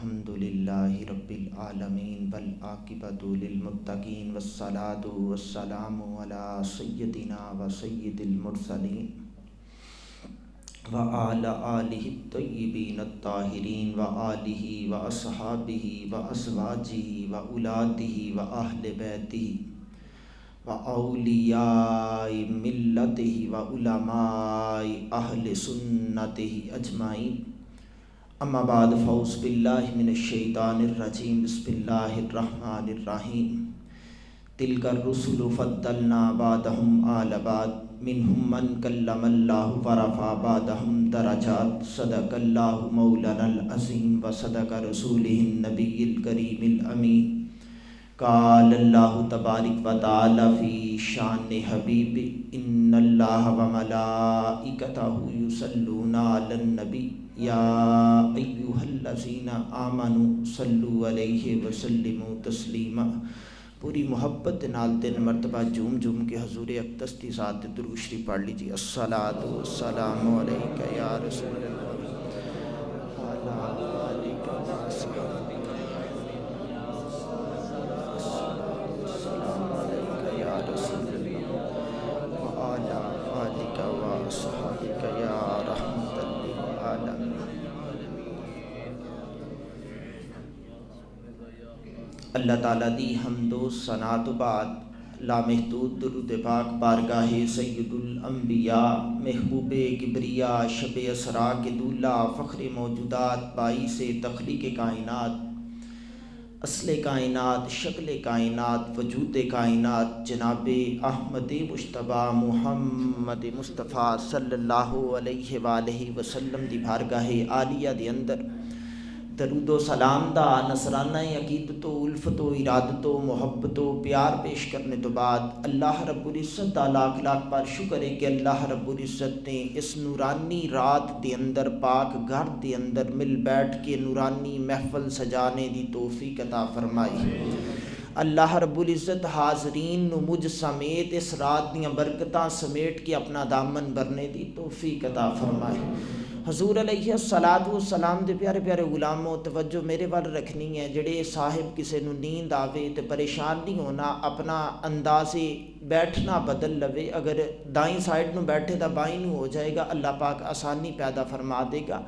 الحمدللہ رب العالمین والعاقبۃ للمتقین والصلاۃ والسلام علی سیدنا و سید المرسلین وعلی آلہ الطیبین الطاہرین وآلہ واصحابہ وازواجہ واولادہ واہل بیتہ وأولیاء ملتہ وعلماء اہل سنتہ اجمعین اما بعد فاعوذ باللہ من الشیطان الرجیم بسم اللہ الرحمن الرحیم تلک الرسل فضلنا بعضهم علی بعض منهم من کلم اللہ ورفع بعضهم درجات صدق اللہ مولانا العظیم وصدق رسولہ النبی الکریم الامین قال اللہ تبارک و تعالی فی شان حبیب ان اللہ وملائکتہ یصلون علی النبی یا ایہا الذین آمنوا صلوا علیہ وسلموا تسلیما۔ پوری محبت نال تین مرتبہ جھوم کے حضور اقدس کی ذات درود شریف پڑھ لیجیے۔ الصلاۃ والسلام علیک یا رسول اللہ وعلی آلک وصحبک السلام علیک یا رسول اللہ وعلی آلک وصحبک یا رحمۃ للعالمین۔ اللہ تعالیٰ دی حمد و ثنا تو بعد لامحدود درود پاک بارگاہ سید الانبیاء محبوب کبریا شب اسرا کے دولہ فخر موجودات باعث تخلیق کائنات اصل کائنات شکل کائنات وجود کائنات جناب احمد مجتبیٰ محمد مصطفیٰ صلی اللہ علیہ وآلہ وسلم دی بارگاہ عالیہ دے اندر درود و سلام دا نصرانہ عقیدت و الفت و ارادت و محبت و پیار پیش کرنے تو بعد اللہ رب العزت دا لاکھ لاکھ بار شکر ہے کہ اللہ رب العزت نے اس نورانی رات دے اندر پاک گھر دے اندر مل بیٹھ کے نورانی محفل سجانے دی توفیق عطا فرمائی۔ اللہ رب العزت حاضرین نو مجھ سمیت اس رات دیاں برکتاں سمیٹ کے اپنا دامن بھرنے دی توفیق عطا فرمائی۔ حضور علیہ الصلاۃ والسلام دے پیارے پیارے غلاموں توجہ میرے وال رکھنی ہے۔ جڑے صاحب کسے نو نیند آوے تے پریشان نہیں ہونا، اپنا انداز بیٹھنا بدل لوے۔ اگر دائیں سائڈ نو بیٹھے تا بائیں نو ہو جائے گا، اللہ پاک آسانی پیدا فرما دے گا۔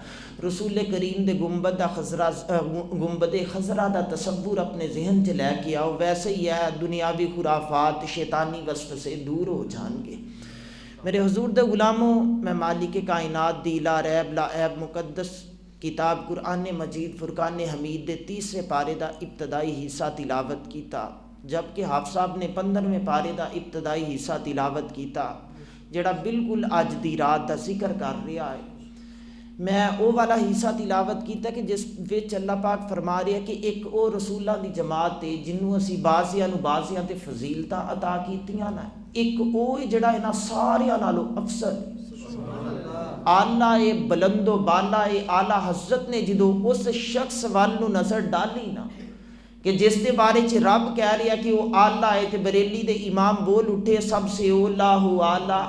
رسول کریم دے گنبد خضرا دا تصور اپنے ذہن چ لے کے آؤ، ویسے ہی ہے دنیاوی خرافات شیطانی وصف سے دور ہو جان گے۔ میرے حضور دے غلاموں، میں مالک کائنات دی لا ریب لا عیب مقدس کتاب قرآن مجید فرقان حمید دے 30 پارے دا ابتدائی حصہ تلاوت کیتا، جبکہ حافظ صاحب نے 15ویں پارے دا ابتدائی حصہ تلاوت کیتا جڑا بالکل اج دی رات دا ذکر کر رہا ہے۔ میں او والا حصہ تلاوت کیتا کہ جس وچ اللہ پاک فرما رہا ہے کہ ایک او رسولہ دی جماعت ہے جنوں اسی بعضیاں نو بعضیاں تے فضیلتاں عطا کیتیاں نا، ایک او جڑا ہے نا ساریاں نالوں افضل اعلیٰ بلند و بالا اعلیٰ حضرت نے جدو اس شخص وال نو نظر ڈالی نا کہ جس دے بارے چ رب کہہ رہا کہ وہ اعلیٰ ہے، تے بریلی دے امام بول اٹھے سب سے اولا ہو اعلیٰ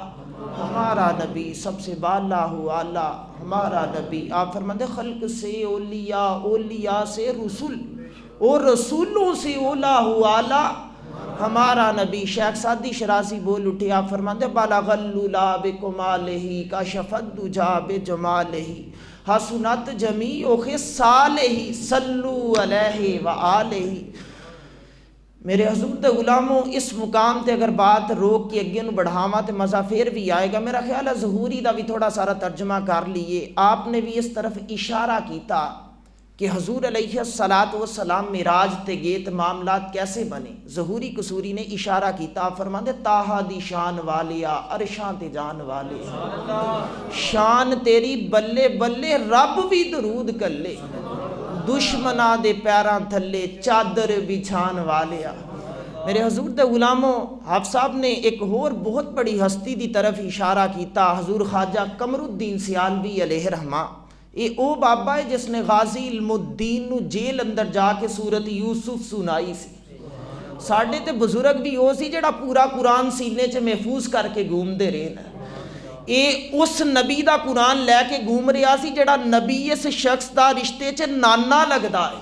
ہمارا نبی، سب سے بالا ہو اعلیٰ ہمارا نبی۔ آپ فرماتے خلق سے اولیاء، اولیاء سے رسول، اور رسولوں سے اولا ہو اعلیٰ ہمارا نبی۔ شیخ سعدی شرازی بول اٹھے، آپ فرماتے بلغ العلا بکمالہ کشف الدجی بجمالہ حسنت جمیع خصالہ صلوا علیہ وآلہ۔ میرے حضور دے غلاموں، اس مقام تے اگر بات روک کے اگے نو بڑھاواں تے مزہ پھر بھی آئے گا۔ میرا خیال ہے ظہوری دا بھی تھوڑا سارا ترجمہ کر لیے۔ آپ نے بھی اس طرف اشارہ کیتا کہ حضور علیہ الصلاۃ والسلام معراج تے گئے تے معاملات کیسے بنے۔ ظہوری قصوری نے اشارہ کیتا، آپ فرماندے تاہا دی شان والیا عرشاں تے جان والے، شان تیری بلے بلے رب بھی درود کلے، دشمناں دے پیراں تھلے چادر بچھان والیا۔ میرے حضور دے غلاموں، حافظ صاحب نے ایک اور بہت بڑی ہستی دی طرف اشارہ کیتا، حضور خواجہ قمر الدین سیالوی علیہ رحمہ۔ یہ او بابا ہے جس نے غازی علم الدین نو جیل اندر جا کے سورت یوسف سنائی سی۔ ساڈے تے بزرگ بھی او سی جڑا پورا قرآن سینے چ محفوظ کر کے گھومدے رہے نا۔ ਇਹ ਉਸ ਨਬੀ ਦਾ ਕੁਰਾਨ ਲੈ ਕੇ ਘੂਮ ਰਿਹਾ ਸੀ ਜਿਹੜਾ ਨਬੀ ਇਸ ਸ਼ਖਸ ਦਾ ਰਿਸ਼ਤੇ 'ਚ ਨਾਨਾ ਲੱਗਦਾ ਹੈ।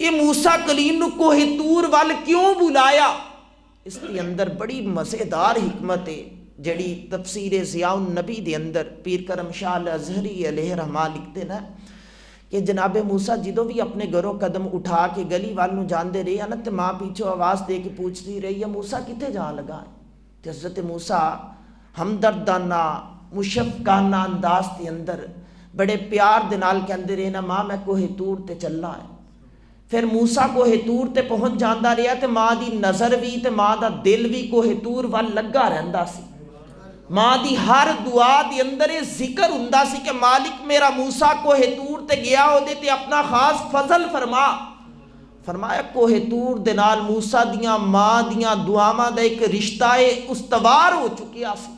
یہ موسیٰ کلیم نو کوہ طور وال کیوں بلایا؟ اس کے اندر بڑی مزیدار حکمت ہے جڑی تفسیر ضیاء النبی دے اندر پیر کرم شاہ الازہری علیہ رحمہ لکھتے نا کہ جناب موسیٰ جدو بھی اپنے گھروں قدم اٹھا کے گلی والوں جاندے رہے نا تو ماں پیچھو آواز دے کے پوچھتی رہی ہے موسیٰ کتے جان لگا ہے؟ تو حضرت موسیٰ ہمدردانہ مشفقانہ انداز کے اندر بڑے پیار دے نال کہندے رہے نا ماں میں کوہ طور تے چلنا ہے۔ پھر موسیٰ کوہ طور تے پہنچ جاندا رہا تے ماں دی نظر بھی تے ماں دا دل بھی کوہ طور وال لگا رہندا سی۔ ماں دی ہر دعا دی اندر یہ ذکر ہوندا سی کہ مالک میرا موسیٰ کوہ طور تے گیا ہو دے تے اپنا خاص فضل فرمایا کوہ طور دے نال موسیٰ دیاں ماں دیاں دعاواں دا ایک رشتہ استوار ہو چکیا سی۔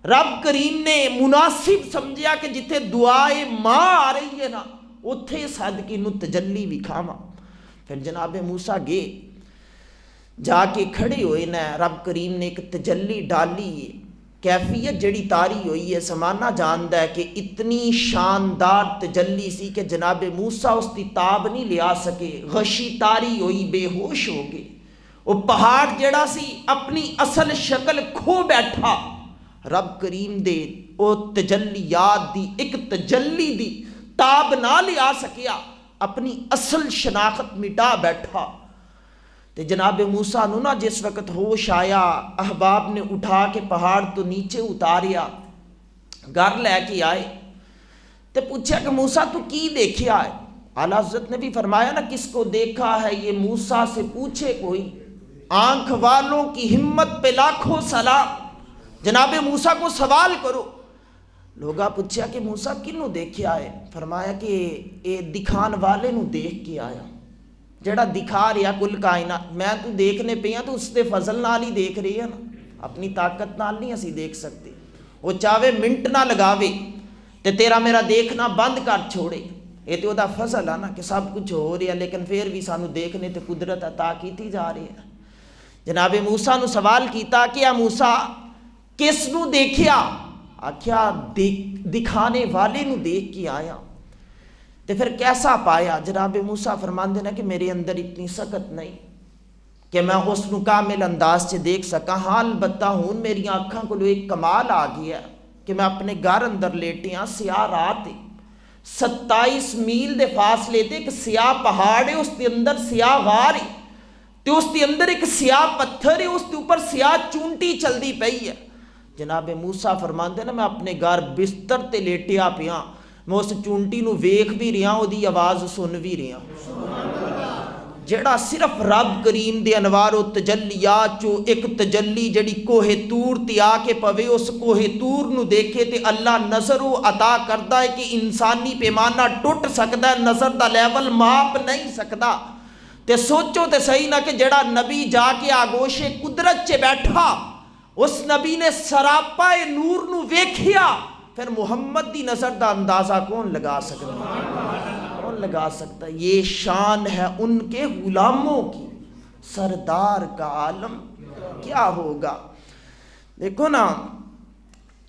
رب کریم نے مناسب سمجھیا کہ جتھے دعائے ماں آ رہی ہے نا اتھے صدقے نو تجلی بھی کھاواں۔ پھر جناب موسیٰ گئے جا کے کھڑے ہوئے نا رب کریم نے ایک تجلی ڈالی ہے، کیفیت جڑی تاری ہوئی ہے زمانہ جاندا ہے کہ اتنی شاندار تجلی سی کہ جناب موسیٰ اس کی تاب نہیں لیا سکے، غشی تاری ہوئی، بے ہوش ہو گئے۔ وہ پہاڑ جڑا سی اپنی اصل شکل کھو بیٹھا، رب کریم دے او تجلیات دی ایک تجلی دی تاب نہ لیا سکیا، اپنی اصل شناخت مٹا بیٹھا۔ تے جناب موسیٰ نو نا جس وقت ہوش آیا احباب نے اٹھا کے پہاڑ تو نیچے اتاریا، گھر لے کے آئے تے پوچھا کہ موسیٰ تو کی دیکھیا ہے؟ اعلیٰ حضرت نے بھی فرمایا نا کس کو دیکھا ہے یہ موسیٰ سے پوچھے کوئی، آنکھ والوں کی ہمت پہ لاکھوں سلام، جناب موسیٰ کو سوال کرو۔ لوگا پوچھا کہ موسیٰ کنوں دیکھیا ہے؟ فرمایا کہ اے دکھان والے نو دیکھ کے آیا، جڑا دکھا رہا کل کائنات، میں تو دیکھنے پہ ہاں تو اس دے فضل نال ہی دیکھ رہی ہے نا، اپنی طاقت نال نہیں اسی دیکھ سکتے۔ وہ چاہے منٹ نہ لگاوے تے تیرا میرا دیکھنا بند کر چھوڑے، یہ تو دا فضل ہے نا کہ سب کچھ ہو رہا ہے لیکن پھر بھی سانو دیکھنے تے قدرت عطا کیتی جا رہی ہے۔ جناب موسیٰ نو سوال کیتا کہ اے موسیٰ کس نو دیکھیا؟ آکھیا دکھانے والے نو دیکھ کے آیا۔ تے پھر کیسا پایا؟ جناب موسیٰ فرماندے نا کہ میرے اندر اتنی سکت نہیں کہ میں اس نو کامل انداز سے دیکھ سکا، ہاں البتہ ہون میری آنکھاں کو ایک کمال آ گیا کہ میں اپنے گھر اندر لیٹے ہاں، سیاہ رات ہے، 27 میل دے فاصلے تے ایک سیاہ پہاڑ ہے، اس کے اندر سیاہ غار ہے تے اس کے اندر ایک سیاہ پتھر ہے، اس کے اوپر سیاہ چونٹی چلدی پئی ہے۔ جناب موسیٰ فرماندے نا میں اپنے گھر بستر تے لیٹیا پیاں، میں اس چونٹی نو ویکھ بھی رہا ہوں، دی آواز سن بھی رہا ہوں۔ جڑا صرف رب کریم دے انوار و تجلیات چو ایک تجلی جڑی کوہ طور تے آ کے پوے، اس کوہ طور نو دیکھے تے اللہ نظر و عطا کردا ہے کہ انسانی پیمانہ ٹوٹ سکدا ہے، نظر دا لیول ماپ نہیں سکدا۔ تے سوچو تے صحیح نہ کہ جڑا نبی جا کے آگوش قدرت چے بیٹھا، اس نبی نے سراپا نور نو ویکھیا، پھر محمد دی نظر دا اندازہ کون لگا سکتا ہے؟ کون لگا سکتا ہے؟ یہ شان ہے ان کے غلاموں کی، سردار کا عالم کیا ہوگا؟ دیکھو نا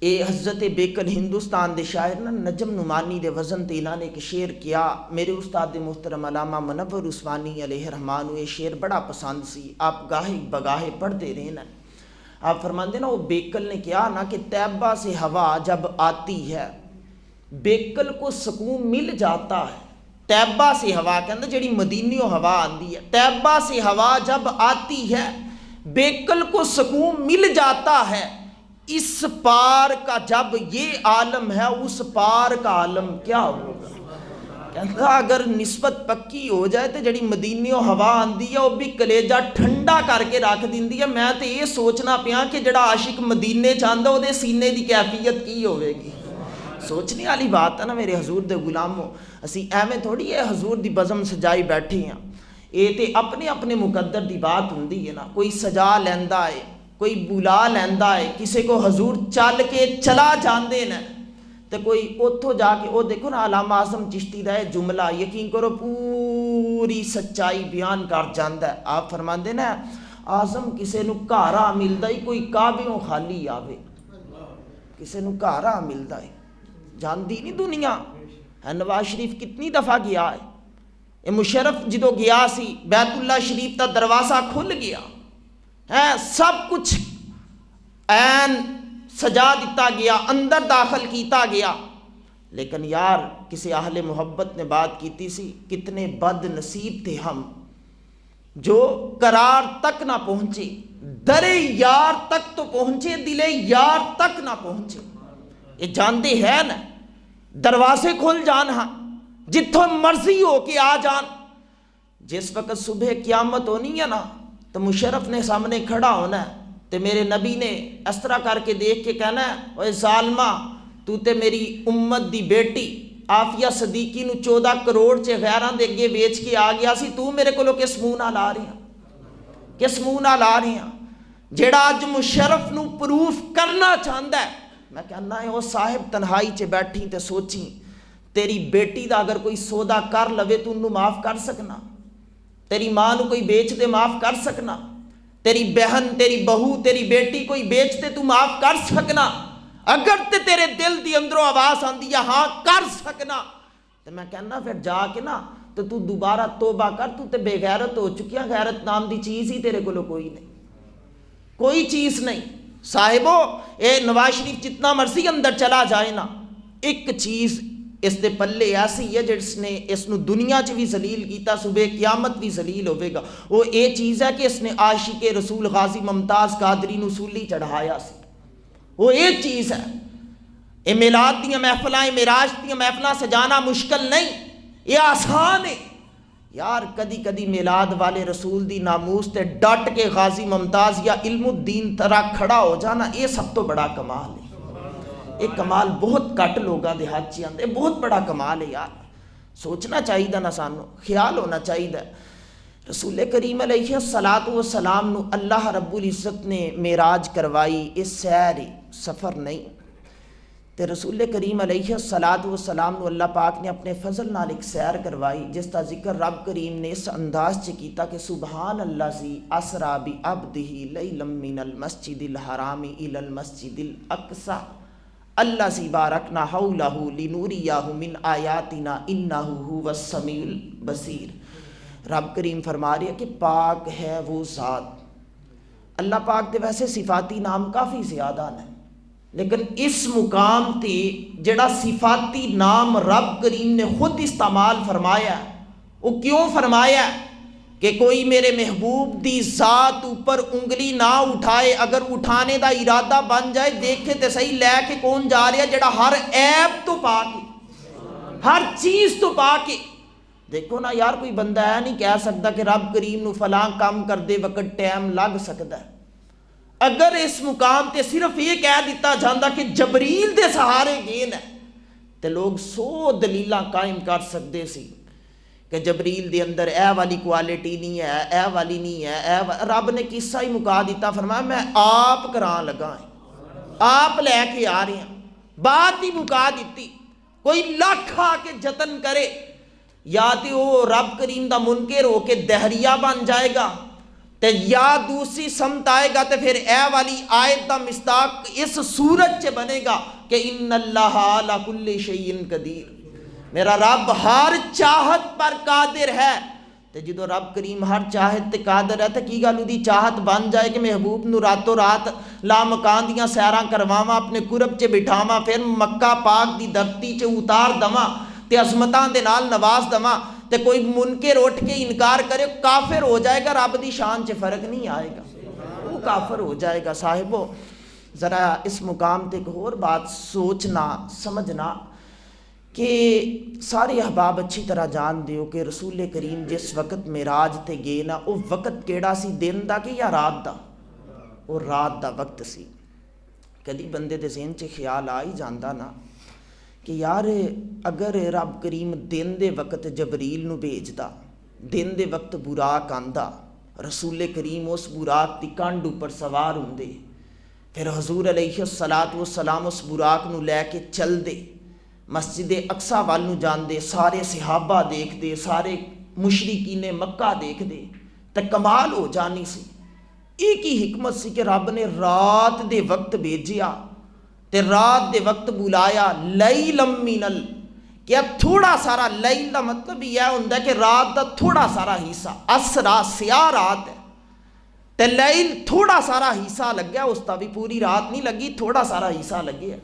اے حضرت بیکل ہندوستان دے شاعر نا نجم نعمانی دے وزن تے انہاں نے ایک شعر کیا، میرے استاد محترم علامہ منور عثمانی علیہ رحمان یہ شعر بڑا پسند سی، آپ گاہے بگاہے پڑھتے رہنا۔ آپ فرماندے نا وہ بیکل نے کیا نا کہ طیبہ سے ہوا جب آتی ہے بیکل کو سکون مل جاتا ہے۔ طیبہ سے ہوا کے اندر جڑی مدینیوں ہوا آندی ہے، طیبہ سے ہوا جب آتی ہے بیکل کو سکون مل جاتا ہے، اس پار کا جب یہ عالم ہے اس پار کا عالم کیا ہوگا؟ کہتا اگر نسبت پکی ہو جائے تو جڑی مدینیوں ہوا آندی ہے وہ بھی کلیجہ ٹھنڈا کر کے رکھ دیندی ہے۔ میں تو یہ سوچنا پیا کہ جڑا عاشق مدینے چاہتا وہ دے سینے دی کیفیت کی ہوئے گی۔ سوچنے والی بات ہے نا میرے حضور دے غلاموں، اسی ایویں تھوڑی ہے حضور دی بزم سجائی بیٹھے ہیں، یہ تے اپنے اپنے مقدر دی بات ہوندی ہے نا، کوئی سجا لیندا ہے، کوئی بلا لیندا ہے، کسی کو حضور چل کے چلا جاندے نا، تو کوئی اتھو جا کے وہ دیکھو نا علامہ اعظم چشتی دا جملہ یقین کرو پوری سچائی بیان کر جاندا ہے۔ آپ فرماندے نا اعظم کسے نو گھارا ملدا ہی کوئی کعبیوں خالی آوے، کسے نو گھارا ملدا ہے، جاندی نہیں دنیا ہے۔ نواز شریف کتنی دفعہ گیا ہے، یہ مشرف جدو گیا سی بیت اللہ شریف کا دروازہ کھل گیا ہے، سب کچھ این سجا دیتا گیا، اندر داخل کیتا گیا، لیکن یار کسی اہل محبت نے بات کیتی سی، کتنے بد نصیب تھے ہم جو قرار تک نہ پہنچے، در یار تک تو پہنچے، دل یار تک نہ پہنچے۔ یہ جانتے ہیں نا دروازے کھل جان، ہاں جتوں مرضی ہو کے آ جان۔ جس وقت صبح قیامت ہونی ہے نا تو مشرف نے سامنے کھڑا ہونا ہے، تو میرے نبی نے اس طرح کر کے دیکھ کے کہنا ہے، اوے ظالمہ تو تے میری امت دی بیٹی آفیہ صدیقی نو 14 کروڑ چے غیراں دے اگے ویچ کے آ گیا سی، تو میرے کو کس منہ نال آ رہی ہیں، کس منہ نال آ رہی ہیں؟ جیڑا اج مشرف نو پروف کرنا چاہندا ہے، میں کہنا ہے او صاحب تنہائی چے بیٹھی تے سوچی تیری بیٹی دا اگر کوئی سودا کر لوے تو انہوں معاف کر سکنا؟ تیری ماں نو کوئی بیچ دے معاف کر سکنا؟ تیری بہن، تیری بہو، تیری بیٹی کوئی بیچ دے تو معاف کر سکنا؟ اگر تے تیرے دل دی اندروں آواز آندی ہے ہاں کر سکنا، تو میں کہنا پھر جا کے نا تو دوبارہ توبہ کر، تو تے بے غیرت ہو چکیا، غیرت نام دی چیز ہی تیرے کو کوئی نہیں، کوئی چیز نہیں۔ صاحبو اے نواز شریف جتنا مرضی اندر چلا جائے نا، ایک چیز اس دے پلے ایسی ہے جس نے اس نو دنیا چ بھی ذلیل کیتا، صبح قیامت بھی ذلیل ہوئے گا۔ وہ یہ چیز ہے کہ اس نے عاشق رسول غازی ممتاز قادری نو سولی چڑھایا سی، وہ ایک چیز ہے۔ یہ میلاد دیاں محفلاں، معراج دیاں محفلاں سجانا مشکل نہیں، یہ آسان ہے یار۔ کدی کدی میلاد والے رسول دی ناموس تے ڈٹ کے غازی ممتاز یا علم الدین طرح کھڑا ہو جانا، یہ سب تو بڑا کمال ہے۔ ایک کمال بہت کٹ لوگاں دے ہاتھ چ آندے، بہت بڑا کمال ہے یار۔ سوچنا چاہیے نا، سانو خیال ہونا چاہیے۔ رسول کریم علیہ الصلوۃ والسلام نو اللہ رب العزت نے معراج کروائی، اس سیر سفر نہیں، تے رسول کریم علیہ الصلوۃ والسلام نو اللہ پاک نے اپنے فضل نال ایک سیر کروائی جس کا ذکر رب کریم نے اس انداز چ کیتا کہ سبحان اللہ ذی اسریٰ بعبدہ لیلا من المسجد الحرام الی المسجد الاقصی الذی بارکنا حولہ لنوریہ من آیاتنا انہ ھو السمیع البصیر۔ رب کریم فرما رہے ہیں کہ پاک ہے وہ ذات۔ اللہ پاک دے ویسے صفاتی نام کافی زیادہ ہیں، لیکن اس مقام تے جڑا صفاتی نام رب کریم نے خود استعمال فرمایا ہے، وہ کیوں فرمایا ہے کہ کوئی میرے محبوب دی ذات اوپر انگلی نہ اٹھائے، اگر اٹھانے دا ارادہ بن جائے دیکھے تے صحیح لے کے کون جا رہا ہے جڑا ہر عیب تو پاک ہے، ہر چیز تو پاک ہے۔ دیکھو نا یار، کوئی بندہ ہے نہیں کہہ سکتا کہ رب کریم نو فلاں کام کر دے وقت ٹائم لگ سکتا ہے۔ اگر اس مقام تے صرف یہ کہہ دیتا جاندہ کہ جبریل دے سہارے گین ہے تے لوگ 100 دلیلاں قائم کر سکتے سی کہ جبریل دے اندر اے والی کوالٹی نہیں ہے، اے والی نہیں ہے، رب نے قصہ ہی مکا دیتا، فرمایا میں آپ کران لگا ہیں، آپ لے کے آ رہے ہیں، بات ہی مکا دیتی۔ کوئی لاکھ آ کے جتن کرے، یا تو وہ رب کریم دا منکر ہو کے دہریہ بن جائے گا، تے یا دوسری سمت آئے گا تے پھر اے والی آیت دا مصداق اس صورت چ بنے گا کہ ان اللہ علی کل شیء قدیر، میرا رب ہر چاہت پر قادر ہے۔ تے جدو رب کریم ہر چاہت تے قادر ہے تے کی گل دی چاہت بن جائے کہ محبوب نو راتوں رات لا مکان دیاں سیراں کرواواں، اپنے قرب چ بٹھاواں، پھر مکہ پاک دی دھرتی چ اتار دواں تے عظمتاں دے نال نواز دواں، تے کوئی منکر اٹھ کے انکار کرے کافر ہو جائے گا، رب دی شان چ فرق نہیں آئے گا، وہ کافر ہو جائے گا۔ صاحبو ذرا اس مقام تے ایک اور بات سوچنا سمجھنا کہ سارے احباب اچھی طرح جان دیو کہ رسول کریم جس وقت معراج تے گئے نا، وہ وقت کیڑا سی، دن دا کہ یا رات دا؟ وہ رات دا وقت سی۔ کدی بندے دے ذہن چ خیال آ ہی جاندا نا کہ یار اگر رب کریم دن دے وقت جبریل نو بھیجدا، دن دے وقت براق آندا، رسول کریم اس براق دی کنڈ اوپر سوار ہوندے، پھر حضور علیہ الصلوۃ والسلام اس براق نو لے کے چل دے، مسجد اقصی وال نو جان دے، سارے صحابہ دیکھ دے، سارے مشرکین مکہ دیکھ دے، تے کمال ہو جانی سی۔ ایک ہی حکمت سی کہ رب نے رات دے وقت بھیجیا تے رات دے وقت بلایا، لیلم من کہ اب تھوڑا سارا لیل دا مطلب یہ ہوتا ہے کہ رات دا تھوڑا سارا حصہ، اسرا سیاہ رات ہے تے لیل تھوڑا سارا حصہ لگیا، اس دا بھی پوری رات نہیں لگی، تھوڑا سارا حصہ لگیا،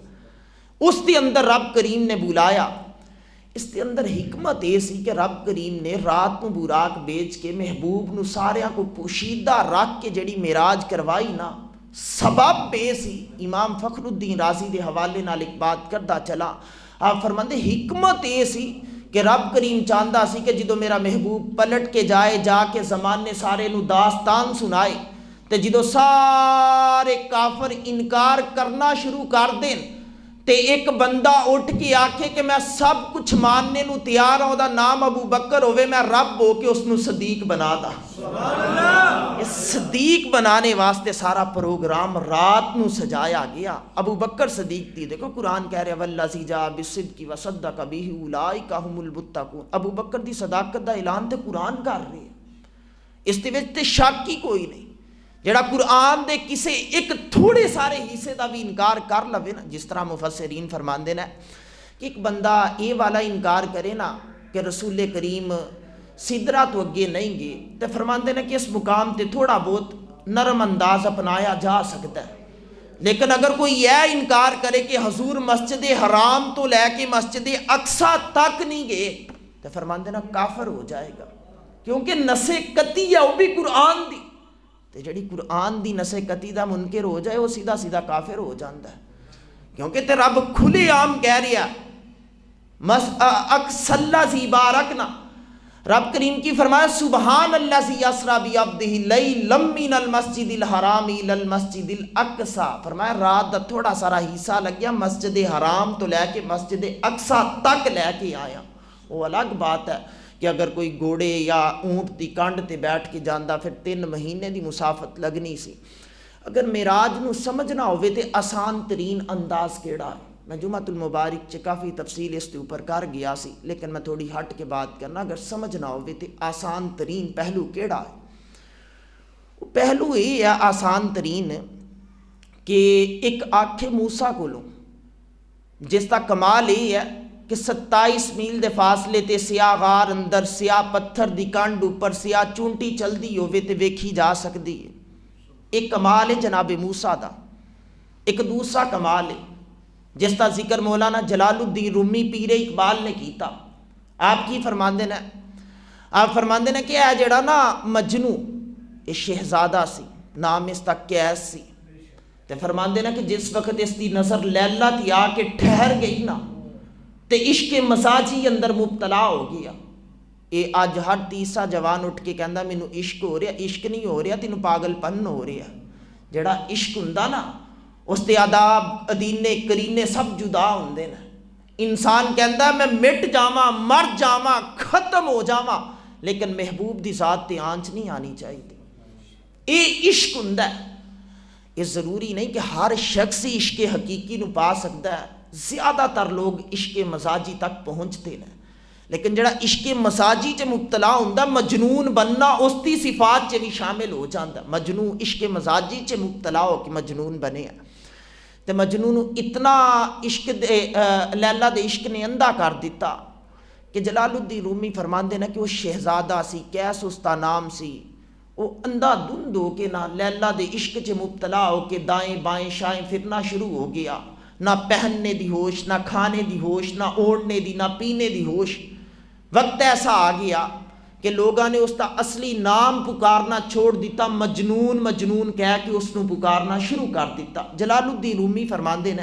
اس کے اندر رب کریم نے بلایا۔ اس کے اندر حکمت یہ سی کہ رب کریم نے رات کو براق بیچ کے محبوب نو ساریاں کو پوشیدہ رکھ کے جڑی معراج کروائی نا، سبب بے سی۔ امام فخر الدین رازی دے حوالے نال ایک بات کردا چلا، آپ فرماندے حکمت یہ سی کہ رب کریم چاہتا سی کہ جدو میرا محبوب پلٹ کے جائے، جا کے زمانے سارے نو داستان سنائے، تے جدو سارے کافر انکار کرنا شروع کر دیں تے ایک بندہ اٹھ کے آکھے کہ میں سب کچھ ماننے نو تیار ہوں، دا نام ابو بکر ہوئے، میں رب ہو کے اس نو صدیق بنا دا۔ اس صدیق بنانے واسطے سارا پروگرام رات نو سجایا گیا۔ ابو بکر صدیق تھی، دیکھو قرآن کہہ رہے والذی جاء بالصدق وصدق بہ اولئک ھم المتقون۔ ابو بکر دی صداقت دا اعلان تے قرآن کر رہے ہیں، اس دے وچ تے شک ہی کوئی نہیں۔ جڑا قرآن دے کسے ایک تھوڑے سارے حصے دا بھی انکار کر لوے نا، جس طرح مفسرین فرماندے نا کہ ایک بندہ اے والا انکار کرے نا کہ رسول کریم سدرہ تو اگے نہیں گے، تو فرماندے نا کہ اس مقام تے تھوڑا بہت نرم انداز اپنایا جا سکتا ہے، لیکن اگر کوئی یہ انکار کرے کہ حضور مسجد حرام تو لے کے مسجد اقصیٰ تک نہیں گئے، تو فرماندے نا کافر ہو جائے گا، کیونکہ نص قطعی ہے وہ بھی قرآن دی، تے جڑی قرآن دی نص قطعی دا منکر ہو جائے وہ سیدھا سیدھا کافر ہو جاندہ ہے، کیونکہ تے رب کھلے عام کہہ رہا اکسلذی بارکنا، رب کریم کی فرمایا سبحان الذی اسری بعبدہ لیلا من المسجد الحرام الی المسجد الاقصی، فرمایا رات دا تھوڑا سارا حصہ لگ گیا، مسجد حرام تو لے کے مسجد اقصی تک لے کے آیا۔ وہ الگ بات ہے کہ اگر کوئی گھوڑے یا اونٹ دی کانڈ تے بیٹھ کے جاندہ پھر 3 مہینے دی مسافت لگنی سی۔ اگر معراج نو سمجھنا ہوئے تے آسان ترین انداز کیڑا ہے، میں جمعۃ المبارک چ کافی تفصیل اس کے اوپر کر گیا سی، لیکن میں تھوڑی ہٹ کے بات کرنا، اگر سمجھنا ہوئے تے آسان ترین پہلو کیڑا ہے؟ وہ پہلو یہ ہے آسان ترین کہ ایک آنکھے موسیٰ کو لوں، جس کا کمال یہ ہے کہ 27 میل دے فاصلے تے سیاہ غار اندر سیاہ پتھر دی کنڈ اوپر سیاہ چونٹی چل دی ہوئے تے ویکھی جا سکتی ہے۔ ایک کمال ہے جناب موسیٰ دا۔ ایک دوسرا کمال ہے جس کا ذکر مولانا جلال الدین رومی پیر اقبال نے کیتا۔ آپ کی فرماندے نے، آپ فرماندے نے کہ اے جڑا نا مجنو یہ شہزادہ سی، نام اس تک قیس سی، تے فرماندے نے کہ جس وقت اس دی نظر لیلا تھی آ کے ٹھہر گئی نا تے عشق مزاجی اندر مبتلا ہو گیا۔ اے آج ہر تیسرا جوان اٹھ کے کہندا مینوں عشق ہو رہا، عشق نہیں ہو رہا، تینوں پاگل پن ہو رہا۔ جڑا عشق ہوندا نا اس تے آداب ادینے کرینے سب جدا ہوندے نا۔ انسان کہندا میں مٹ جاواں، مر جاواں، ختم ہو جاواں، لیکن محبوب دی ذات تے آنچ نہیں آنی چاہیے۔ اے عشق ہوندا ہے۔ یہ ضروری نہیں کہ ہر شخص عشق حقیقی نو پا سکتا ہے، زیادہ تر لوگ عشق مزاجی تک پہنچتے ہیں، لیکن جڑا عشق مزاجی چ مبتلا ہوندا مجنون بننا اس دی صفات چ بھی شامل ہو جاندا۔ مجنون عشق مزاجی چ مبتلا ہو کے مجنون بنے تے مجنون اتنا عشق لیلا دے عشق نے اندھا کر دیتا کہ جلال الدین رومی فرماندے نے کہ وہ شہزادہ سی، قیس اس دا نام سی، وہ اندھا دھند ہو کے نہ لیلا دے عشق چ مبتلا ہو کے دائیں بائیں شائیں پھرنا شروع ہو گیا، نہ پہننے دی ہوش، نہ کھانے دی ہوش، نہ اوڑھنے دی، نہ پینے دی ہوش۔ وقت ایسا آ گیا کہ لوگاں نے اس کا اصلی نام پکارنا چھوڑ دیتا، مجنون مجنون کہہ کے اس نو پکارنا شروع کر دیتا۔ جلال الدین رومی فرماندے نے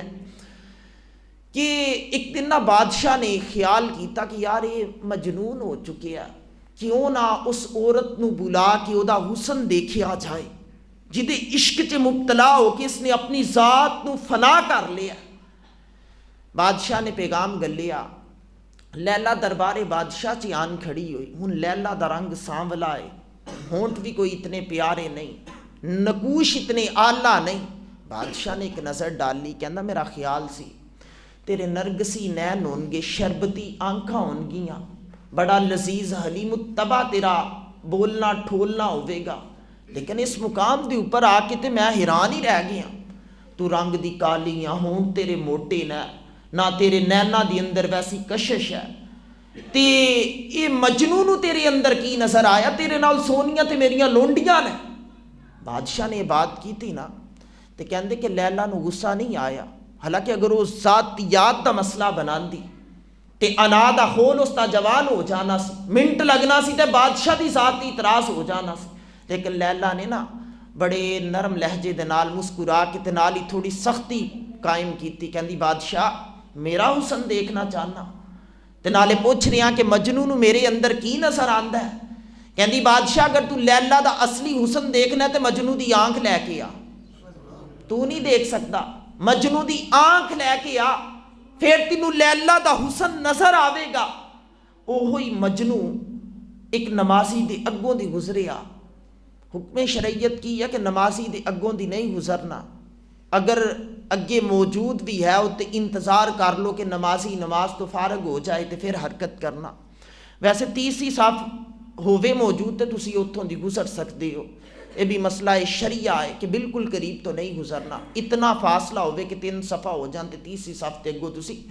کہ ایک دن نہ بادشاہ نے خیال کیتا کہ یار یہ مجنون ہو چکے ہیں، کیوں نہ اس عورت نو بلا کے او دا حسن دیکھیا جائے جدے عشق چ مبتلا ہو کے اس نے اپنی ذات نو فنا کر لیا۔ بادشاہ نے پیغام گلیا، لیلا دربار بادشاہ چی آن کھڑی ہوئی، ہن لیلا دا رنگ سانولا ہے، ہونٹ بھی کوئی اتنے پیارے نہیں، نقوش اتنے اعلیٰ نہیں۔ بادشاہ نے ایک نظر ڈالی، کہندا میرا خیال سی تیرے نرگسی نین ہونگے، شربتی آنکھاں ہونگیاں، بڑا لذیذ حلیم الطبع تیرا بولنا ٹھولنا ہوئے گا، لیکن اس مقام دے اوپر آ کے تے میں حیران ہی رہ گیا، تو رنگ دی کالیاں ہونٹ تیرے موٹے نہ، نہ تیرے نینا دی اندر ویسی کشش ہے، تے یہ مجنوں نو تیرے اندر کی نظر آیا؟ تیرے نال سونیاں تے میریاں لونڈیاں نے۔ بادشاہ نے یہ بات کی تھی نا تے کہندے کہ لیلا نو غصہ نہیں آیا، حالانکہ اگر وہ ذاتیات دا مسئلہ بنا دی تے انا دا خول اس دا جوان ہو جانا سی، منٹ لگنا سی تے بادشاہ دی ذاتی اعتراض ہو جانا سی، لیکن لیلا نے نا بڑے نرم لہجے دے نال مسکرا کے تے نال ہی تھوڑی سختی قائم کیتی، کہندی بادشاہ میرا حسن دیکھنا چاہنا، تے نالے پوچھ رہے ہیں کہ مجنوں نو میرے اندر کی نظر آندا ہے؟ کہندی بادشاہ اگر تو لیلا دا اصلی حسن دیکھنا ہے تے مجنوں دی آنکھ لے کے آ، تو نہیں دیکھ سکتا، مجنوں دی آنکھ لے کے آ، پھر تینوں لیلا دا حسن نظر آوے گا۔ اوہی مجنوں ایک نمازی دے اگوں دی گزریا، حکم شریعت کی ہے کہ نمازی دے اگوں دی نہیں گزرنا، اگر اگے موجود بھی ہے تے انتظار کر لو کہ نمازی نماز تو فارغ ہو جائے تے پھر حرکت کرنا۔ ویسے تیسری صف ہووے موجود تے تسی اتھوں دی گزر سکتے ہو، یہ بھی مسئلہ شریعہ ہے کہ بالکل قریب تو نہیں گزرنا، اتنا فاصلہ ہوئے کہ 3 صفحہ ہو جان تے تیسری صف تے اگوں تسی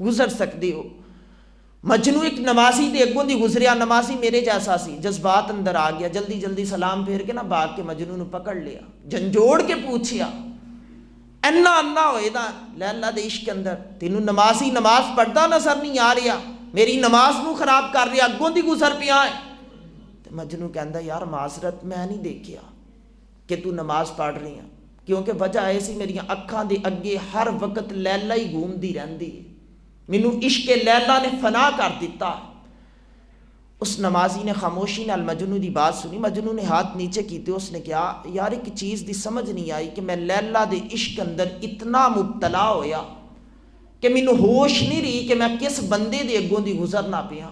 گزر سکتے ہو۔ مجنوں ایک نمازی دے اگوں دی گزریا، نمازی میرے جیسا سی، جذبات اندر آ گیا، جلدی جلدی سلام پھیر کے نا بھاگ کے مجنوں نو پکڑ لیا، جھنجھوڑ کے پوچھیا انا ہوئے دا لیلا دے عشق اندر، تینوں نمازی نماز پڑھدا نظر نہیں آ رہا، میری نماز نو خراب کر رہا، اگوں دی گزر پیا ہے۔ مجنوں کہندا یار معذرت میں نہیں دیکھیا کہ تو نماز پڑھ رہی ہیں، کیونکہ وجہ ایسی میری اکھاں دے اگے ہر وقت لیلا ہی گھومدی رہندی ہے، مینوں عشق لیلا نے فنا کر دیتا۔ اس نمازی نے خاموشی نال مجنوں دی بات سنی، مجنوں نے ہاتھ نیچے کیتے، اس نے کہا یار ایک چیز دی سمجھ نہیں آئی کہ میں لیلا دے عشق اندر اتنا مبتلا ہویا کہ مینوں ہوش نہیں رہی کہ میں کس بندے دے اگوں دی گزرنا پیا،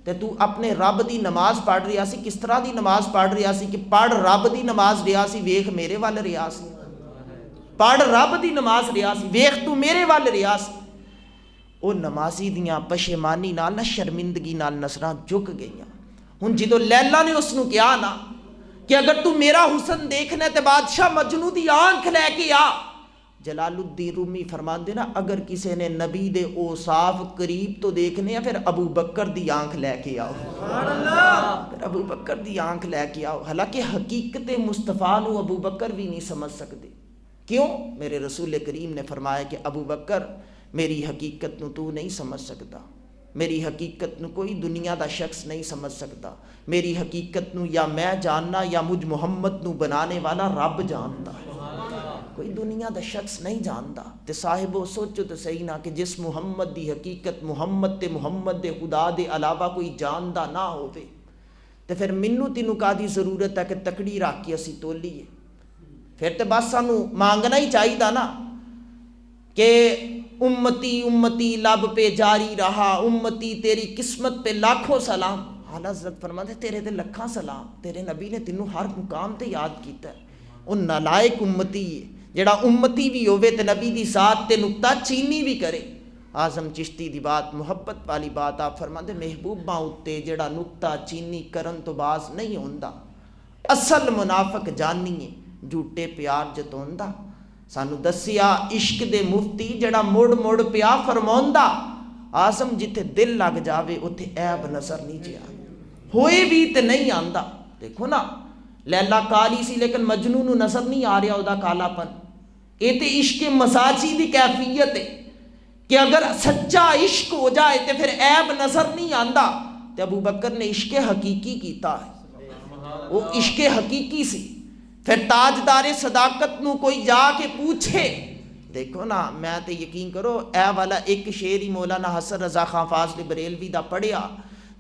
تے تو اپنے رب دی نماز پڑھ رہا سی، کس طرح دی نماز پڑھ رہا سی کہ پڑھ رب دی نماز رہا سی، ویکھ میرے وال رہا سی، پڑھ رب دی نماز رہا سی، ویکھ تو میرے وال رہا سی۔ وہ نمازی دیاں پشیمانی نال نہ شرمندگی نال نظراں جھک گئیاں۔ ہن جدوں لیلا نے اس نو کہا نا کہ اگر تو میرا حسن دیکھنا ہے تے بادشاہ مجنوں دی آنکھ لے کے آ، جلال الدین رومی فرماندے نا اگر کسی نے نبی دے اوصاف قریب تو دیکھنے ہیں پھر ابو بکر دی آنکھ لے کے آؤ، پھر ابو بکر دی آنکھ لے کے آؤ۔ حالانکہ حقیقت مصطفیٰ نو ابو بکر بھی نہیں سمجھ سکتے، کیوں؟ میرے رسول کریم نے فرمایا کہ ابو بکر میری حقیقت نو تو نہیں سمجھ سکتا، میری حقیقت نو کوئی دنیا دا شخص نہیں سمجھ سکتا، میری حقیقت نو یا میں جاننا یا مجھ محمد نو بنانے والا رب جانتا ہے، کوئی دنیا دا شخص نہیں جانتا۔ تے صاحبو سوچو تو صحیح نہ کہ جس محمد دی حقیقت محمد تے محمد دے خدا دے علاوہ کوئی جاندا نہ ہووے تے پھر منوں تینوں کا دی ضرورت ہے کہ تکڑی رکھ کے اسی تولیے، پھر تے بس سانوں مانگنا ہی چاہیے نا کہ امتی امتی لب پہ جاری رہا، امتی تیری قسمت پہ لاکھوں سلام۔ اعلیٰ حضرت فرماتے تیرے تے لکھاں سلام، تیرے نبی نے تینوں ہر مقام تے یاد کیتا ہے۔ ان نالائق امتی ہے جڑا امتی بھی ہوئے تے نبی دی ذات تے نقطہ چینی بھی کرے۔ اعظم چشتی دی بات محبت والی بات آپ فرماتے محبوباں اتے جڑا نقطہ چینی کرن تو باز نہیں ہوندا، اصل منافق جانیے جھوٹے پیار جتوندا۔ سانو دسیا عشق دے مفتی جڑا مڑ مڑ پیا فرماوندا، اعظم جتھے دل لگ جاوے اتھے عیب نظر نہیں جیا ہوئے بھی تے نہیں آندا۔ دیکھو نا لیلا کالی سی لیکن مجنوں نو نظر نہیں آ رہا دا کالا پن، اے تے عشق مزاجی دی کیفیت ہے کہ اگر سچا عشق ہو جائے تے پھر عیب نظر نہیں آندا۔ تے ابو بکر نے عشق حقیقی کیتا ہے، وہ عشق حقیقی سی۔ پھر تاجدار صداقت نو کوئی جا کے پوچھے، دیکھو نا میں تے یقین کرو اے والا ایک شعر ہی مولانا حسن رضا خان فاضل بریلوی دا پڑھیا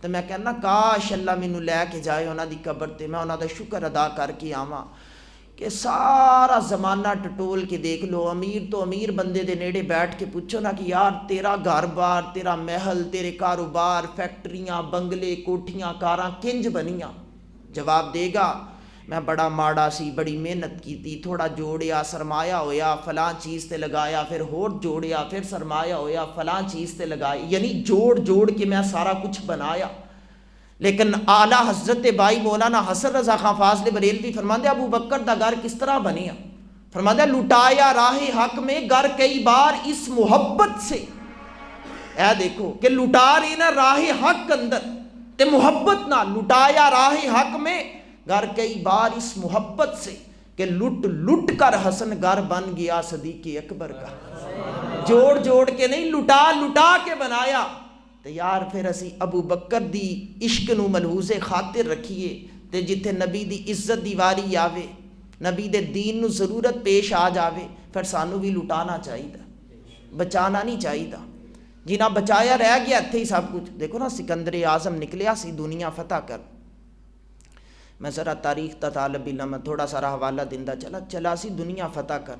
تو میں کہنا کاش اللہ مینوں لے کے جائے انہاں دی قبر تے، میں انہاں دا شکر ادا کر کے آواں کہ سارا زمانہ ٹٹول کے دیکھ لو، امیر تو امیر بندے دے نیڑے بیٹھ کے پوچھو نا کہ یار تیرا گھر بار، تیرا محل، تیرے کاروبار، فیکٹریاں، بنگلے، کوٹھیاں، کاراں کنج بنیاں، جواب دے گا میں بڑا ماڑا سی، بڑی محنت کیتی، تھوڑا جوڑیا، سرمایہ ہویا، فلاں چیز تے لگایا، پھر ہور جوڑیا، پھر سرمایہ ہویا، فلاں چیز تے لگائی، یعنی جوڑ کے میں سارا کچھ بنایا۔ لیکن اعلیٰ حضرت بائی مولانا حسن رضا خان فاضل بریلوی فرماندے ابو بکر دا گھر کس طرح بنیا؟ فرماندے لٹایا راہ حق میں گھر کئی بار اس محبت سے اے دیکھو کہ لٹا رہی نا راہ حق اندر تے محبت نہ لٹایا راہ حق میں گھر کئی بار اس محبت سے کہ لٹ لٹ کر حسن گھر بن گیا صدیق اکبر کا، جوڑ جوڑ کے نہیں لٹا لٹا کے بنایا۔ تو یار پھر اسی ابو بکر دی عشق نو ملحوظ خاطر رکھیے تے جتھے نبی دی عزت دی واری آوے، نبی دے دین نو ضرورت پیش آ جاوے، پھر سانو بھی لٹانا چاہیے، بچانا نہیں چاہیے۔ جنہ بچایا رہ گیا اتھے ہی سب کچھ۔ دیکھو نا سکندر اعظم نکلیا سی دنیا فتح کر، میں ذرا تاریخ تا طالب علم تھوڑا سارا حوالہ دیندا چلا سی دنیا فتح کر،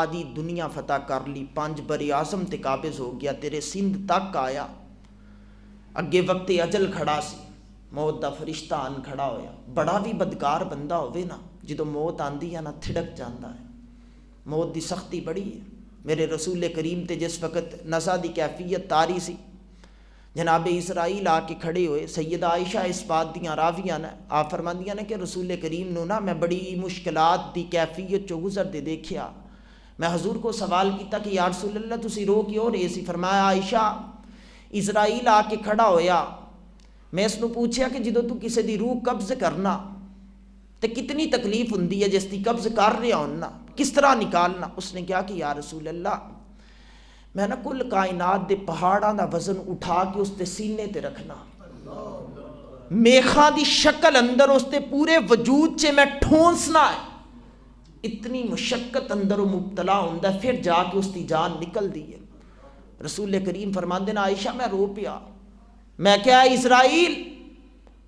آدھی دنیا فتح کر لی، 5 بر اعظم تے قابض ہو گیا، تیرے سندھ تک آیا، اگے وقت اجل کھڑا سی، موت دا فرشتہ آن کھڑا ہویا۔ بڑا بھی بدکار بندہ ہوئے نا جدو موت آندی ہے نا تھڑک جاندہ ہے، موت دی سختی بڑی ہے۔ میرے رسول کریم تے جس وقت نزا دی کیفیت تاری سی، جناب اسرائیل آ کے کھڑے ہوئے، سیدہ عائشہ اس بات دیاں راویاں نے آپ فرماندیاں نے کہ رسول کریم نو نا میں بڑی مشکلات دی کیفیت چو گزر دے دیکھیا۔ میں حضور کو سوال کیتا کہ یا رسول اللہ تسی رو کیوں رہے سی؟ فرمایا عائشہ اسرائیل آ کے کھڑا ہویا، میں اس نو پوچھیا کہ جدو تو کسی دی روح قبض کرنا تے کتنی تکلیف ہوندی ہے جس دی قبض کر رہا ہونا، کس طرح نکالنا؟ اس نے کہا کہ یا رسول اللہ میں نا کل کائنات دے پہاڑاں دا وزن اٹھا کے اس تے سینے تے رکھنا، میخاں دی شکل اندر اس تے پورے وجود چے میں ٹھونسنا ہے، اتنی مشقت اندر مبتلا ہوندا ہے، پھر جا کے اس دی جان نکل دی ہے۔ رسول کریم فرماندے نا عائشہ میں رو پیا، میں کہا اسرائیل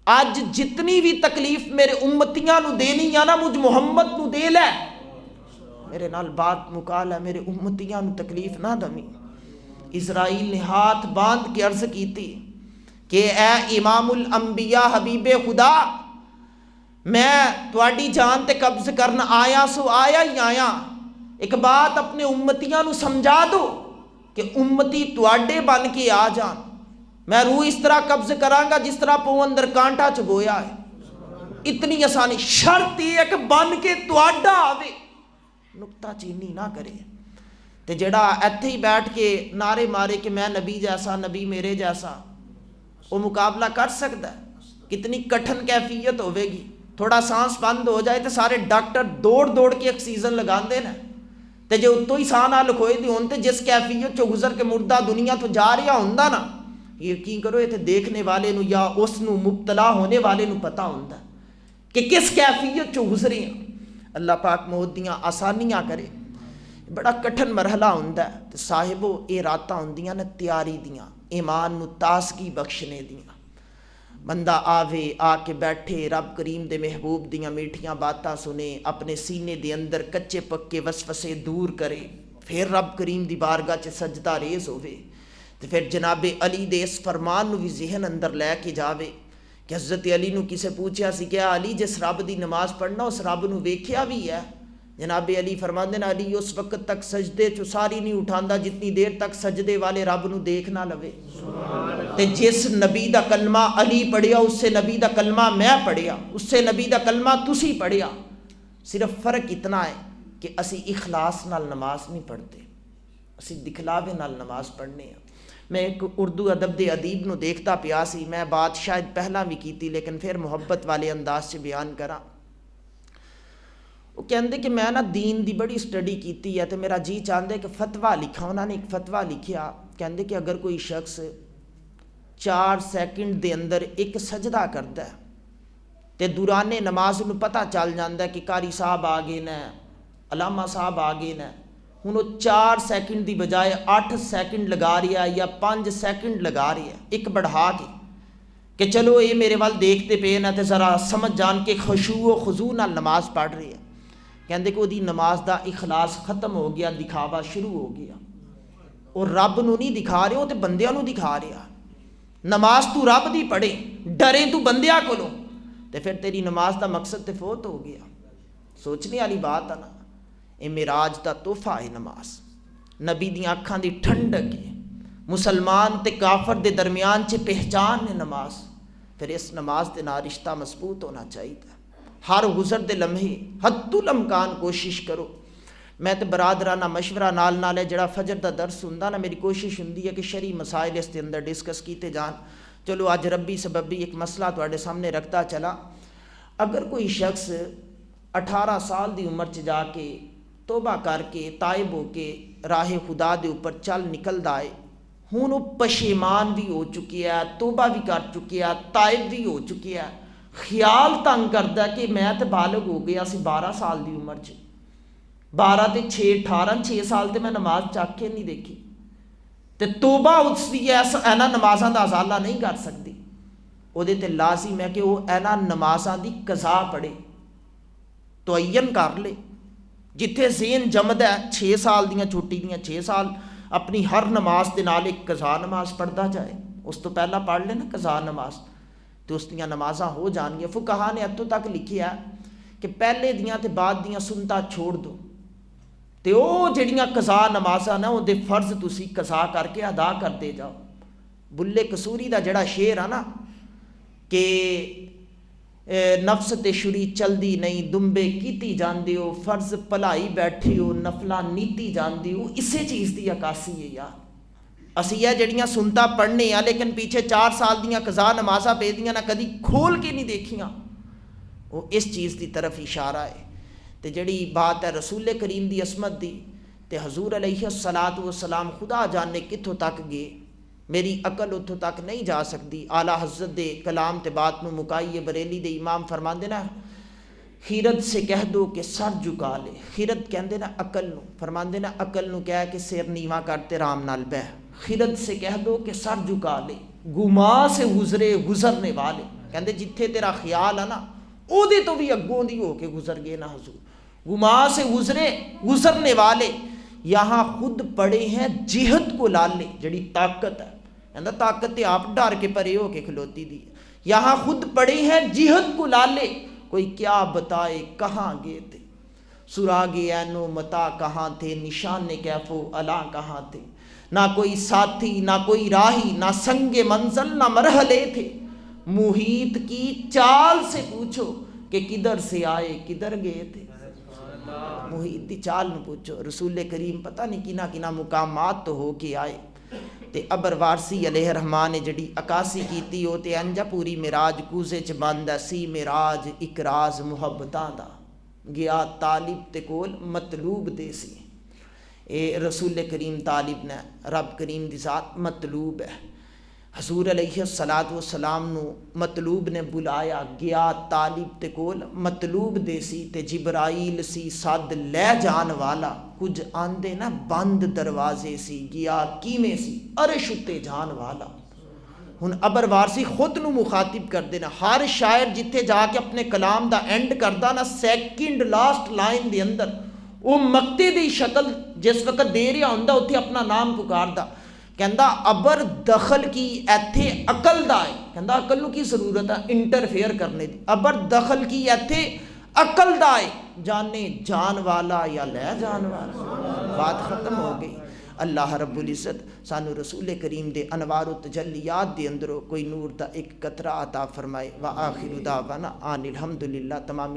آج جتنی بھی تکلیف میرے امتیاں نو دینی یا نا مجھ محمد نو دے لے، میرے نال بات مکال ہے، میرے امتیاں نو تکلیف نہ دمی۔ اسرائیل نے ہاتھ باندھ کے عرض کی تھی کہ اے امام الانبیاء حبیب خدا، میں تواڈی جان تے قبض کرنا آیا سو آیا ہی آیا، ایک بات اپنے امتیاں نو سمجھا دو کہ امتی تواڈے بن کے آ جان، میں روح اس طرح قبض کراں گا جس طرح پو اندر کانٹا چبویا ہے، اتنی آسانی، شرط یہ ہے کہ بن کے تواڈا آوے، نکتہ چینی نہ کرے۔ تے جڑا ایتھے ہی بیٹھ کے نعرے مارے کہ میں نبی جیسا، نبی میرے جیسا، وہ مقابلہ کر سکتا ہے؟ کتنی کٹھن کیفیت ہوے گی، تھوڑا سانس بند ہو جائے تو سارے ڈاکٹر دوڑ دوڑ کے آکسیجن لگاندے نا، تے جو اتو ہی ساہ نال کھوئے دی ہون تے جس کیفیت چو گزر کے مردہ دنیا تو جا رہا ہوندا نا، یقین کرو یہ تے دیکھنے والے نو یا اس نو مبتلا ہونے والے نو پتہ ہوندا کہ کس کیفیت چو گزرے ہیں۔ اللہ پاک موت دیاں آسانیاں کرے، بڑا کٹھن مرحلہ ہوندا ہے، تے صاحبو اے راتاں ہوندیاں نے تیاری دیاں، ایمان نو تازگی بخشنے دیاں، بندہ آوے آ کے بیٹھے رب کریم دے محبوب دیاں میٹھیاں باتاں سنے، اپنے سینے دے اندر کچے پکے وسوسے دور کرے، پھر رب کریم دی بارگاہ چ سجدہ ریز ہوئے، تے پھر جناب علی دے اس فرمان نو بھی ذہن اندر لے کے جاوے کہ حضرت علی نو کسے پوچھیا سی کہ علی جس رب دی نماز پڑھنا اس رب نو ویکھیا بھی ہے؟ جناب علی فرماندے نا علی اس وقت تک سجدے چو ساری نہیں اٹھاندا جتنی دیر تک سجدے والے رب نو دیکھ نہ لوے۔ تے جس نبی دا کلمہ علی پڑھیا اس سے نبی دا کلمہ میں پڑھیا، اس سے نبی دا کلمہ تسی پڑھیا، صرف فرق اتنا ہے کہ اسی اخلاص نال نماز نہیں پڑھتے، اسی دکھلاوے نال نماز پڑھنے ہیں۔ میں ایک اردو ادب دے ادیب نو دیکھتا پیا سی، میں بات شاید پہلا بھی کیتی لیکن پھر محبت والے انداز سے بیان کراں۔ وہ کہندے کہ میں نا دین دی بڑی سٹڈی کیتی ہے تو میرا جی چاہندے کہ فتویٰ لکھا، انہوں نے ایک فتویٰ لکھیا، کہندے کہ اگر کوئی شخص 4 سیکنڈ دے اندر ایک سجدہ کرتا ہے تے دوران نماز انہوں پتہ چل جاندہ ہے کہ قاری صاحب آگے نے، علامہ صاحب آگے نے، انہوں 4 سیکنڈ دی بجائے 8 سیکنڈ لگا رہا ہے یا 5 سیکنڈ لگا رہا ہے ایک بڑھا کے کہ چلو یہ میرے وال دیکھتے پے نہ تے ذرا سمجھ جان کے خشوع و خضوع نال نماز پڑھ رہی ہے، کہندے کہ وہ دی نماز دا اخلاص ختم ہو گیا، دکھاوا شروع ہو گیا، اور رب نو نہیں دکھا رہے ہو تے بندیاں نو دکھا رہا۔ نماز تو رب دی پڑھے، ڈرے تو بندیاں کو لو، تے پھر تیری نماز دا مقصد تے فوت ہو گیا۔ سوچنے والی بات ہے نا، اے معراج دا تحفہ ہے نماز، نبی دیاں اکھاں دی ٹھنڈک ہے، مسلمان تے کافر دے درمیان چ پہچان ہے نماز، پھر اس نماز دے نال رشتہ مضبوط ہونا چاہیے۔ ہر گزر دے لمحے حد الامکان کوشش کرو میں تو برادرانہ مشورہ نال ہے جڑا فجر دا درس ہوندا نا، میری کوشش ہوندی ہے کہ شرعی مسائل اس دے اندر ڈسکس کیتے جان۔ چلو اج ربی سببی ایک مسئلہ تواڈے سامنے رکھتا چلا۔ اگر کوئی شخص 18 سال دی عمر چ جا کے توبہ کر کے تائب ہو کے راہ خدا دے اوپر چل نکلدا ہے، ہن وہ پشیمان بھی ہو چکی ہے، توبہ بھی کر چکی ہے، تائب بھی ہو چکی ہے، خیال تنگ کردا کہ میں تے بالغ ہو گیا سی 12 سال دی عمر چ، 12 تے 6 18 6 سال تے میں نماز چک کے نہیں دیکھی، تے توبہ اس دی اینا نمازاں دا ازالہ نہیں کر سکتی، وہ دے تے لازم ہے کہ وہ اینا نمازاں دی قضا پڑھے، تعین کر لے، جتھے ذہن جمد ہے 6 سال دیاں چھوٹی دیاں 6 سال اپنی ہر نماز دے نال ایک قضا نماز پڑھدا جائے، اس تو پہلا پڑھ لے نا قضا نماز، تو اس دیاں نمازاں ہو جان گیا۔ فقہاء نے اتوں تک لکھیا کہ پہلے دیاں تے بعد دیاں سنتاں چھوڑ دو، تے او جڑیاں قضا نمازاں نا او دے فرض تسی قضا کر کے ادا کرتے جاؤ۔ بلے قصوری دا جڑا شعر ہے نا کہ نفس تے شری چلدی نہیں، دمبے کیتی جاندے ہو، فرض پلائی بیٹھے ہو، نفلاں نیتی جاندے ہو، اسے چیز دی عکاسی ہے یار۔ اسی یہ جڑیاں سنتا پڑھنے ہیں لیکن پیچھے 4 سال دیاں قضا نمازاں پہ دیاں نہ کدی کھول کے نہیں دیکھیاں، وہ اس چیز دی طرف اشارہ ہے۔ تے جڑی بات ہے رسول کریم دی عصمت دی، تے حضور علیہ الصلوۃ والسلام خدا جانے کتھوں تک گئے، میری عقل اتھوں تک نہیں جا سکتی۔ اعلیٰ حضرت دے کلام تے بات نو مکائیے بریلی دے امام فرماندے نا خیرت سے کہہ دو کہ سر جھکا لے، خیرت کہندے نا عقل نو، فرماندے نا عقل نو کہہ کہ سر نیواں کرتے رام نال بہ، خیرت سے کہہ دو کہ سر جھکا لے، گما سے گزرے گزرنے والے، کہندے جتھے تیرا خیال ہے نا او دے تو بھی اگوں دی ہو کے گزر گئے نا حضور، گما سے گزرے گزرنے والے، یہاں خود پڑے ہیں جہد کو لالے، جڑی طاقت ہے کہندا طاقت تے آپ ڈر کے پرے ہو کے کھلوتی دی، یہاں خود پڑے ہیں جہد کو لالے، کوئی کیا بتائے کہاں گئے تھے، سراغ عین و متا کہاں تھے، نشان کیف و علا کہاں تھے، نہ کوئی ساتھی نہ کوئی راہی، نہ سنگ منزل نہ مرحلے تھے، محیط کی چال سے پوچھو کہ کدھر سے آئے کدھر گئے تھے، محیط دی چال نہ پوچھو، رسول کریم پتہ نہیں کنا کنا مقامات تو ہو کے آئے۔ تے ابر وارسی علیہ الرحمٰن نے جڑی عکاسی کیتی ہو تے انجا پوری معراج کوزے چ بند سی معراج ایک راز محبتاں دا، گیا طالب تے کول مطلوب دے سی، اے رسول کریم طالب نے رب کریم دی ذات مطلوب ہے، حضور علیہ الصلوۃ والسلام نو مطلوب نے بلایا، گیا طالب تے کول مطلوب دے سی، تے جبرائیل سی صد لے جان والا، کچھ آندے نا بند دروازے سی، گیا کیویں سی عرش اتے جان والا۔ ہن ابر وارسی خود نو مخاطب کر دینا، ہر شاعر جتھے جا کے اپنے کلام دا اینڈ کردا نا سیکنڈ لاسٹ لائن دے اندر وہ مقتے دی شکل جس وقت دے رہا ہوندا اتھے اپنا نام پکاردا، کہندا ابر دخل کی ایتھے عقل دا ہے، کہندا عقل نو کی ضرورت ہے انٹرفیئر کرنے دی، ابر دخل کی ایتھے عقل دا ہے، جانے جان والا یا لے جان والا، بات ختم ہو گئی۔ اللہ رب العزت سانو رسول کریم دے انوار و تجلیات دے اندروں کوئی نور دا ایک قطرہ عطا فرمائے۔ وآخر دعوانا ان الحمدللہ۔ تمامی